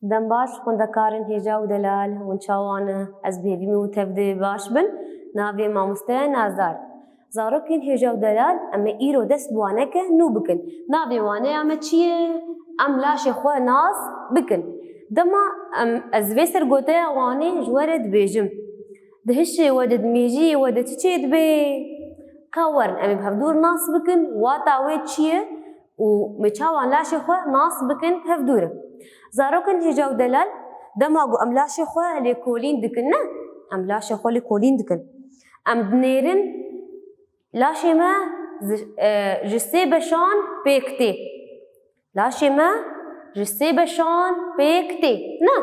دم باش خوندكارن هێژا و دەلال hûn çawan ez bêvî û tevdê baş bin navê mamoste Nazar. Zarokên hêja û delal em ê îro dest bi wan neke nû bikin. Navê wan ê em çi ye? Em laşê xwe nas bikin. Dema ez vê sergoteya wanê ji we re dibêjim. Di hişê we de dimêjiyê we de çi çê dibe? Ka werin em ê bi hevdûr nas bikin wata wê çi ye û me çawan laşê xwe nas bikin hevdûr e. Zarokên hêja û delal dema ku em laşê xwe lêkolîn dikin ne? Em laşê xwe lêkolîn dikin. Em dinêrin laşê me ji sê beşan pêk tê. Laşê me ji sê beşan pêk tê. Ne?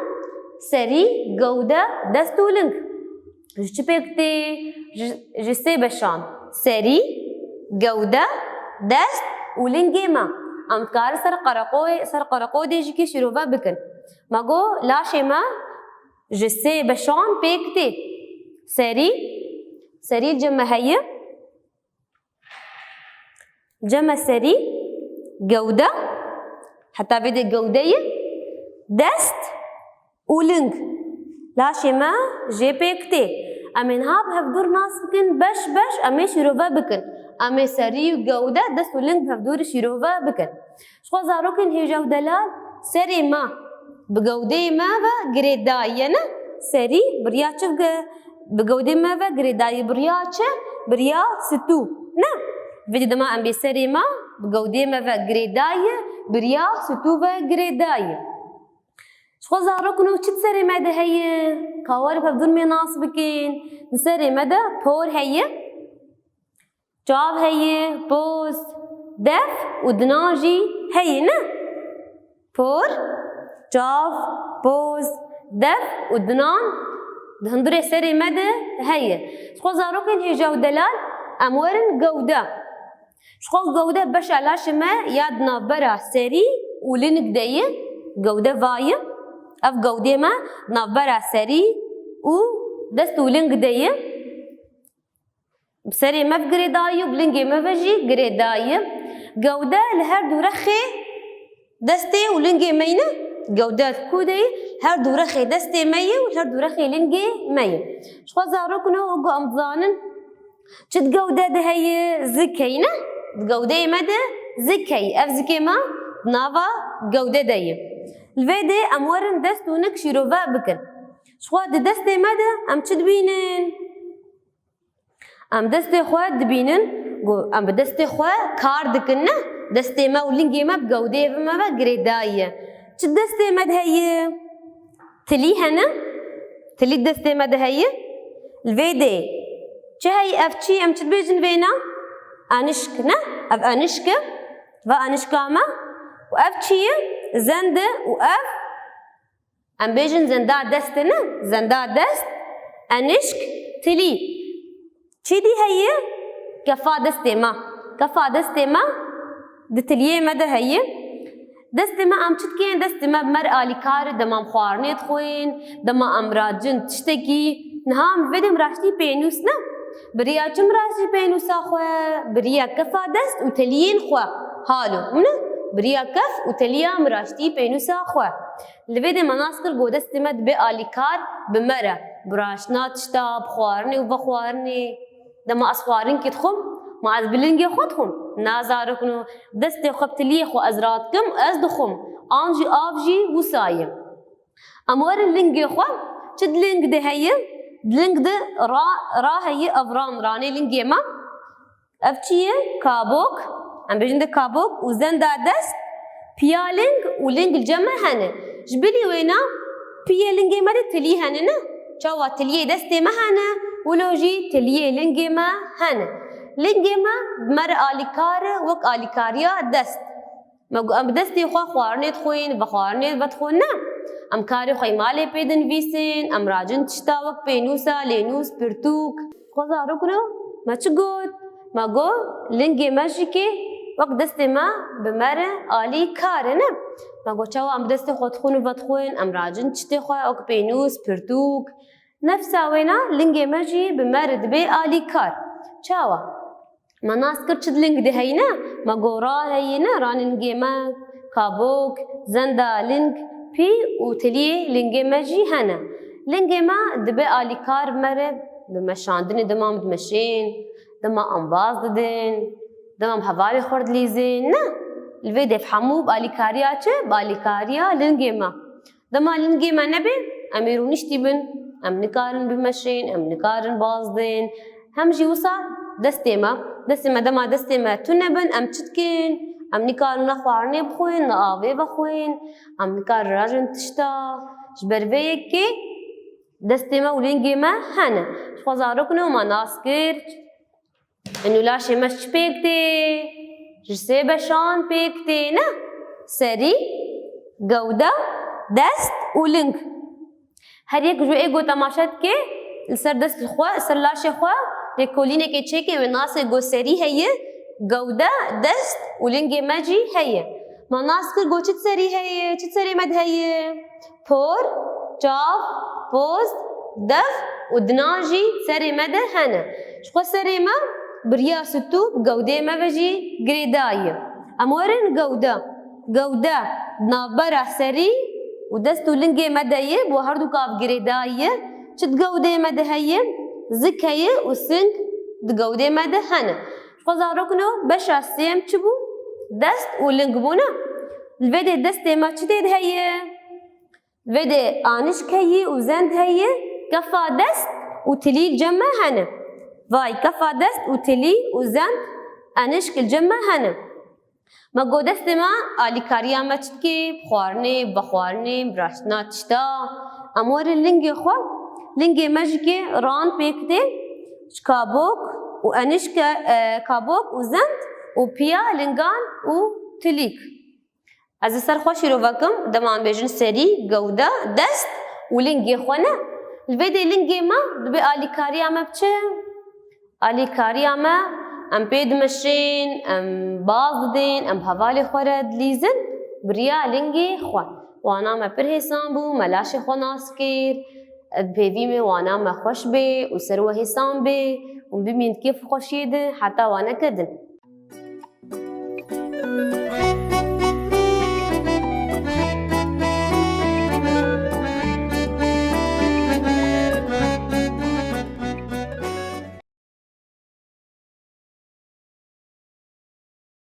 Serî, gewde, dest û ling. Ji çi pêk tê? Ji sê beşan. Serî, gewde, dest û lingê me. Em dikarin ser qereqodê jî kê şîrove bikin. Me got laşê me ji sê beşan pêk tê. Serî, serî cem me heye. Cem serî, gewde, heta vê de gewdeyê, dest û ling. Laşê me jê pêk tê. Em ê niha bi hevdûr nas bikin beş beş em ê şîrove bikin. Em ê serî û gewde, dest û ling bi hevdûrê şîrove bikin. Ji xwe zarokên hêja û delal serê me bi gewdeyê me ve girêdayî ne? Serî biriya çi bike? Bi gewdê me ve girêdayî biriya çi? Biriya stû. Ne? Vê de dema em bê serê me bi gewdê me ve girêdayî biriya stû ve girêdayî. Ji xwe zarokên çi di serê me de heye? Ka werî bi hevdûr mêr nas bikin. Di serê me de por heye, çav heye, poz, def û dinan jî heye ne? Por, çav, poz, def û dinan di hundirê serê me de heye. Ji xwe zarokên hêja û delal em werin gewde. Ji xwe gewde beşa laşê me ya di navbera serî û ling de ye. Gewde vaye. Ev gewdê me di navbera serî û dest û ling de ye. Bi serê me ve girêdayî û bi lingê me ve jî girêdayî. Gewde li her du rexê destê û lingê me ne? Gewde ku de ye? Her du rexê destê me ye û her du rexê lingê me ye. Ji xwe zarokên û em dizanin çi di gewde de heye? Zik heye ne? Di gewdeyê me de zik heye. Ev zikê me di nava gewde de ye. Li vê de em werin dest û nik şîrove bikin. Ji xwe di destê me de em çi dibînin? Em destê xwe dibînin em bi destê xwe kar dikin ne? Destê me û lingê me bi gewdê me ve girêdayî ye. Çi destê me de heye? Tilî hene? Tilî destê me de heye. Li vê de çi heye ev çi? Em çi dibêjin vêna? Anişk ne? Ev anişk e ve anişka me û ev çi ye? Zende û ev em bêjin zenda dest ne? Zenda dest, anişk, tilî. Çi dî heye? Kefa destê me. Kefa destê me di tiliyê me de heye. Destê me em çi dikin? Destê me bi me re alîkar e dema em xwarinê dixwin, dema em racin tiştekî. Niha em vê de em raştî pênûs ne? Biriya çi em raştî pênûsa xwe? Biriya kefa dest û teliyên xwe. Halo ne? Biriya kef û teliya em raştî pênûsa xwe. Li vê de me nas kir got destê me dibe alîkar bi me re. Bi raştina tişta, bi xwarinê û vexwarinê. Dema ez xwarinkê dixwim, ma ez bi lingê xwe dixwim. Na zarokên destê xwe bi tiliyê xwe ez radikim, ez dixwim. An jî av jî wisa ye. Em werin lingê xwe, çi di ling de heye? Ling de ra heye ev ranê lingê me. Ev çi ye? Kabok. Em bêjin de kabok û zenda dest, piya ling û ling li cem me hene. Ji birî wêna piyê lingê me de tilî hene ne? Çawa tiliyê destê me hene û lo jî tiliyê lingê me hene. Lingê me bi me re alîkar e wek alîkariya dest. Me got em bi destê xwe xwarinê dixwin, vexwarinê vedixwin ne? Em karê xwe malê pê dinivîsin, em racin tişta wek pênûsa, lênûs, pirtûk. Xwe zarokên me çi got? Me got lingê me jî kê wek destê me bi me re alîkar e ne? Me got çawa em bi destê xwe dixwin û vedixwin, em racin tiştê xwe wek pênûs, pirtûk. Nefsa wêna lingê me jî bi me re dibe alîkar. Çawa? Me nas kir çi di ling de heye ne? Me got ra heye ne? Ranê lingê me, kabok, zenda ling, بي وتلي لنجي مجي هنا لنجي ما دبي آلي كار مرة بمشاندني دمام دمشين دمام أنباز ددن دمام هوالي خورد ليزين نا الفيديو فحمو بآلي كاريا چه بآلي كاريا لنجي ما دما لنجي ما نبي أميرو نشتي بن أم نكارن بمشين أم نكارن بازدين هم جي وصا دستي ما دما دستي ما تنبن أم تشتكين أم نكارن نخوارني بخوين نقاوي بخوين أم نكارن راجن تشتا جبرفيك كي دستي ما ولنجي ما هنا شخوزاركنو ما ناسكر إنو لاشي مش بيكتي جسي بشان بيكتي نا سري جودة دست ولنك هر یک جو ایگو تماشات کے السر دست الخوا السر لاش خوا لكولينه کے چيكي وناس گو سري هي جودة دست ولنجي ماجي هي ما ناس كر گو چت سري هي چت سري مد هي پور چاف پوز دف ودناجي سري مد هنا شخو سري ما بريا ستو جودة ما بجي جريداي امورن جودة نابرا سري ودستو لنجي مدايه بو هردو كاف جريدايه چت جودة مدهيه زكيه وسنك دجودة مدهنا خزاركنو بشا سيم چبو دست ولنج بونا الفيدي دست ما چتيد هيه الفيدي آنش كيه وزند هيه كفا دست وتلي جمع هنا فاي كفا دست وتلي وزند آنش الجمع هنا ما گو دست ما آلی کاریا ما چتکی بخوارنی براشنا تشتا امور لنگی خو لنگی مجکی ران پیکته کابوک و انش کابوک و زند و پیا لنگان و تلیک از سر خوشی رو وکم دمان بیجن سری جودة دست و لنگی خونه الفيديو لنگی ما دبی آلی کاریا ما بچه آلی کاریا ما ام بيد مشين ام باضدين ام هوالي خورد ليزن بريا لنجي خوا وانا ما برهسان بو ملاشي خوا ناسكير بيفي مي وانا ما خوش بي وسروه هسان بي وبمين كيف خوشيد حتى وانا كدن